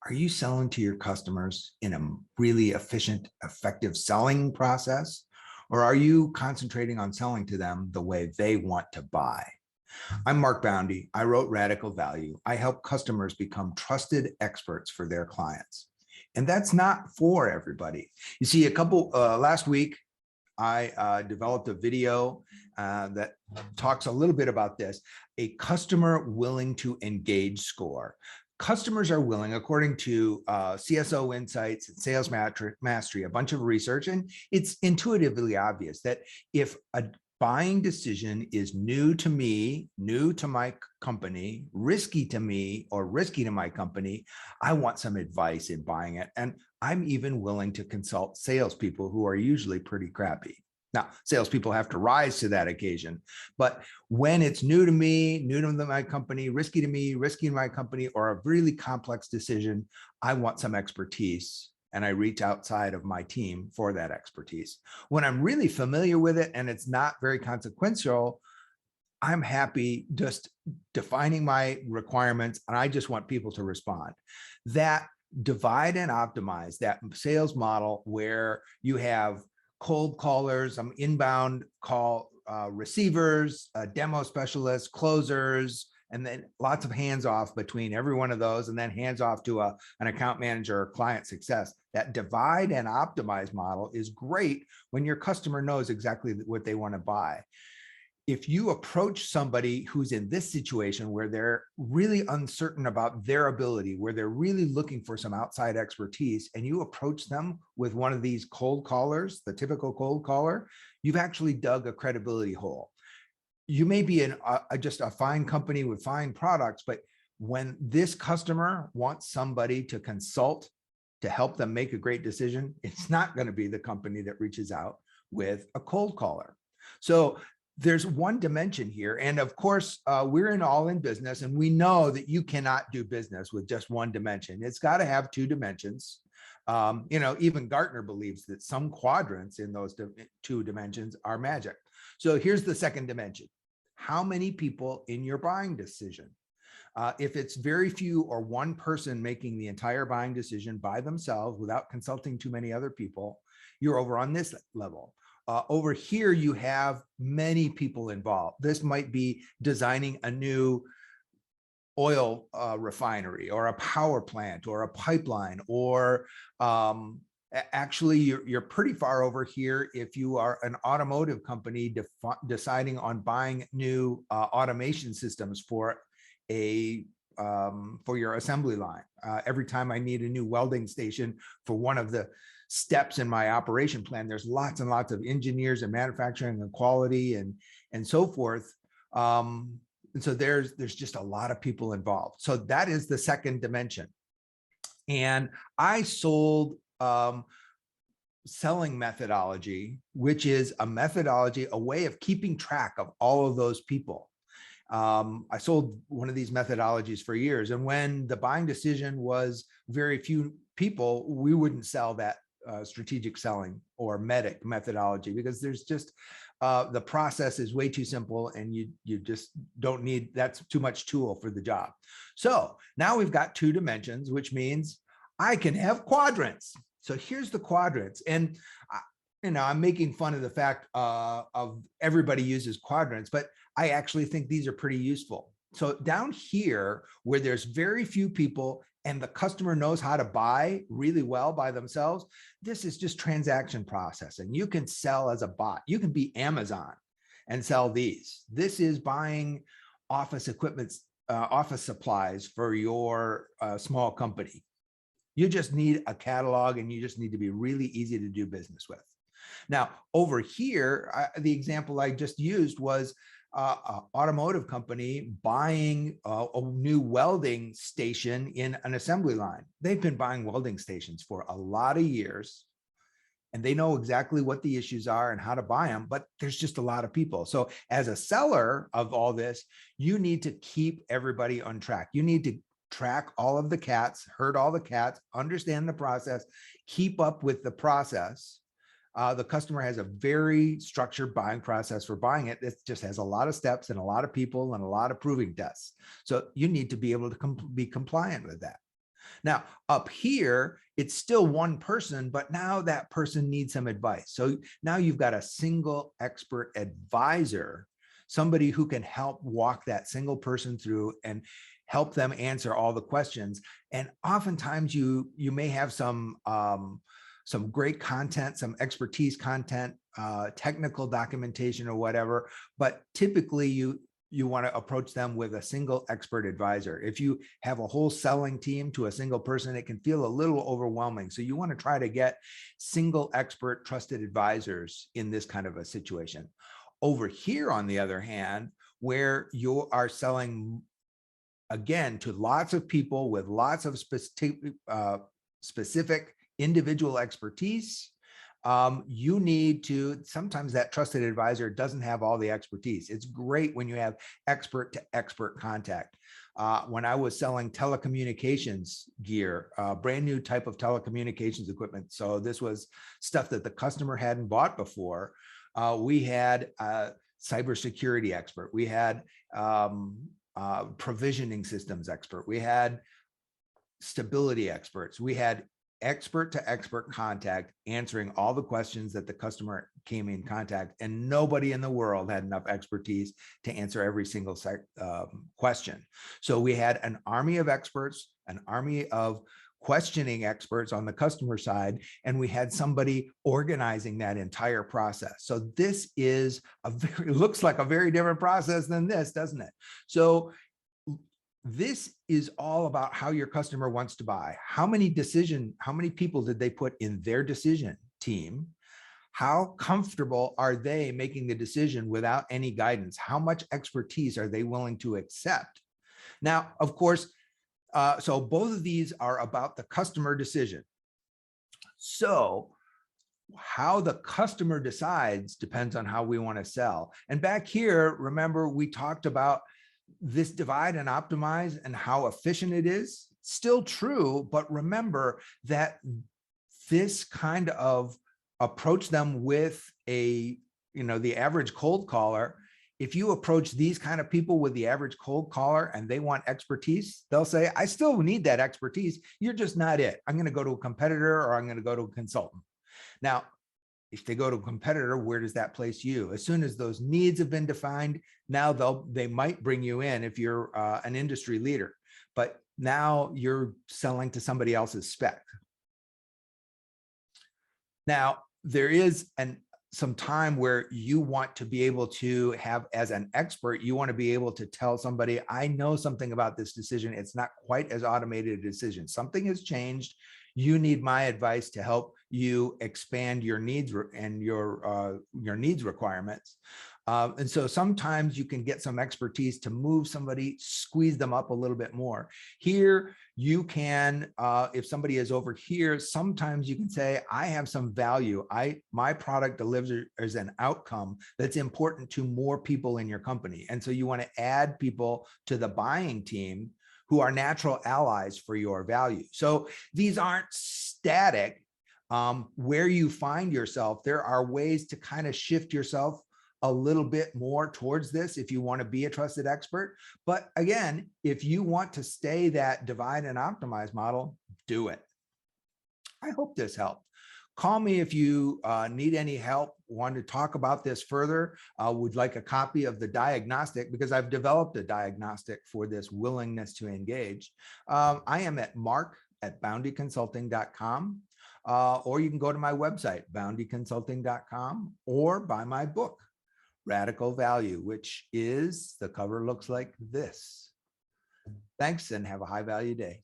Are you selling to your customers in a really efficient, effective selling process? Or are you concentrating on selling to them the way they want to buy? I'm Mark Boundy. I wrote Radical Value. I help customers become trusted experts for their clients. And that's not for everybody. You see, last week, I developed a video that talks a little bit about this, a customer willing to engage score. Customers are willing, according to CSO Insights and Sales Mastery, a bunch of research, and it's intuitively obvious that if a buying decision is new to me, new to my company, risky to me, or risky to my company, I want some advice in buying it. And I'm even willing to consult salespeople who are usually pretty crappy. Now, salespeople have to rise to that occasion, but when it's new to me, new to my company, risky to me, risky to my company, or a really complex decision, I want some expertise. And I reach outside of my team for that expertise. When I'm really familiar with it and it's not very consequential, I'm happy just defining my requirements, and I just want people to respond. That divide and optimize, that sales model where you have cold callers, inbound call receivers, demo specialists, closers, and then lots of hands off between every one of those, and then hands off to an account manager or client success. That divide and optimize model is great when your customer knows exactly what they want to buy. If you approach somebody who's in this situation where they're really uncertain about their ability, where they're really looking for some outside expertise, and you approach them with one of these cold callers, the typical cold caller, you've actually dug a credibility hole. You may be just a fine company with fine products, but when this customer wants somebody to consult to help them make a great decision, it's not going to be the company that reaches out with a cold caller. So there's one dimension here. And of course, we're all in business, and we know that you cannot do business with just one dimension. It's got to have two dimensions. Even Gartner believes that some quadrants in those two dimensions are magic. So here's the second dimension. How many people in your buying decision? If it's very few or one person making the entire buying decision by themselves without consulting too many other people, you're over on this level. Over here, you have many people involved. This might be designing a new oil refinery or a power plant or a pipeline, or actually you're pretty far over here if you are an automotive company deciding on buying new automation systems for your assembly line. Every time I need a new welding station for one of the steps in my operation plan, there's lots and lots of engineers and manufacturing and quality and so forth. And so there's just a lot of people involved. So that is the second dimension. And I sold selling methodology, which is a methodology, a way of keeping track of all of those people. I sold one of these methodologies for years. And when the buying decision was very few people, we wouldn't sell that strategic selling or MEDIC methodology, because there's just the process is way too simple, and you just don't need, that's too much tool for the job. So now we've got two dimensions, which means I can have quadrants. So here's the quadrants. And I'm making fun of the fact of everybody uses quadrants, but I actually think these are pretty useful. So down here, where there's very few people and the customer knows how to buy really well by themselves, this is just transaction processing. You can sell as a bot. You can be Amazon and sell these. This is buying office equipment, office supplies for your small company. You just need a catalog, and you just need to be really easy to do business with. Now, over here, the example I just used was an automotive company buying a new welding station in an assembly line. They've been buying welding stations for a lot of years, and they know exactly what the issues are and how to buy them, but there's just a lot of people. So as a seller of all this, you need to keep everybody on track. You need to track all of the cats, herd all the cats, understand the process, keep up with the process. The customer has a very structured buying process for buying it. It just has a lot of steps and a lot of people and a lot of proving tests. So you need to be able to be compliant with that. Now, up here, it's still one person, but now that person needs some advice. So now you've got a single expert advisor, somebody who can help walk that single person through and help them answer all the questions. And oftentimes you may have some great content, some expertise content, technical documentation or whatever, but typically you want to approach them with a single expert advisor. If you have a whole selling team to a single person, it can feel a little overwhelming. So you want to try to get single expert trusted advisors in this kind of a situation. Over here, on the other hand, where you are selling, again, to lots of people with lots of specific individual expertise, you need to, sometimes that trusted advisor doesn't have all the expertise. It's great when you have expert to expert contact. When I was selling telecommunications gear, brand new type of telecommunications equipment, so this was stuff that the customer hadn't bought before, we had a cybersecurity expert, we had provisioning systems expert, we had stability experts, we had expert to expert contact answering all the questions that the customer came in contact, and nobody in the world had enough expertise to answer every single question. So we had an army of experts, an army of questioning experts on the customer side, and we had somebody organizing that entire process. So this is looks like a very different process than this, doesn't it? So this is all about how your customer wants to buy. How many people did they put in their decision team? How comfortable are they making the decision without any guidance? How much expertise are they willing to accept? Now, of course, so both of these are about the customer decision. So how the customer decides depends on how we want to sell. And back here, remember, we talked about this divide and optimize and how efficient it is. Still true, but remember that this kind of approach them with the average cold caller. If you approach these kind of people with the average cold caller and they want expertise, they'll say, I still need that expertise. You're just not it. I'm going to go to a competitor, or I'm going to go to a consultant. Now, if they go to a competitor, where does that place you? As soon as those needs have been defined, now they might bring you in if you're an industry leader, but now you're selling to somebody else's spec. Now, there is some time where you want to be able to have, as an expert, you want to be able to tell somebody, I know something about this decision. It's not quite as automated a decision. Something has changed. You need my advice to help you expand your needs and your needs requirements. And so sometimes you can get some expertise to move somebody, squeeze them up a little bit more. Here, you can, if somebody is over here, sometimes you can say, I have some value. My product delivers an outcome that's important to more people in your company. And so you want to add people to the buying team who are natural allies for your value. So these aren't static. Where you find yourself, there are ways to kind of shift yourself a little bit more towards this if you want to be a trusted expert. But again, if you want to stay that divide and optimize model, do it. I hope this helped. Call me if you need any help, want to talk about this further, would like a copy of the diagnostic, because I've developed a diagnostic for this willingness to engage. I am at mark@boundyconsulting.com, or you can go to my website, boundyconsulting.com, or buy my book, Radical Value, which is, the cover looks like this. Thanks, and have a high value day.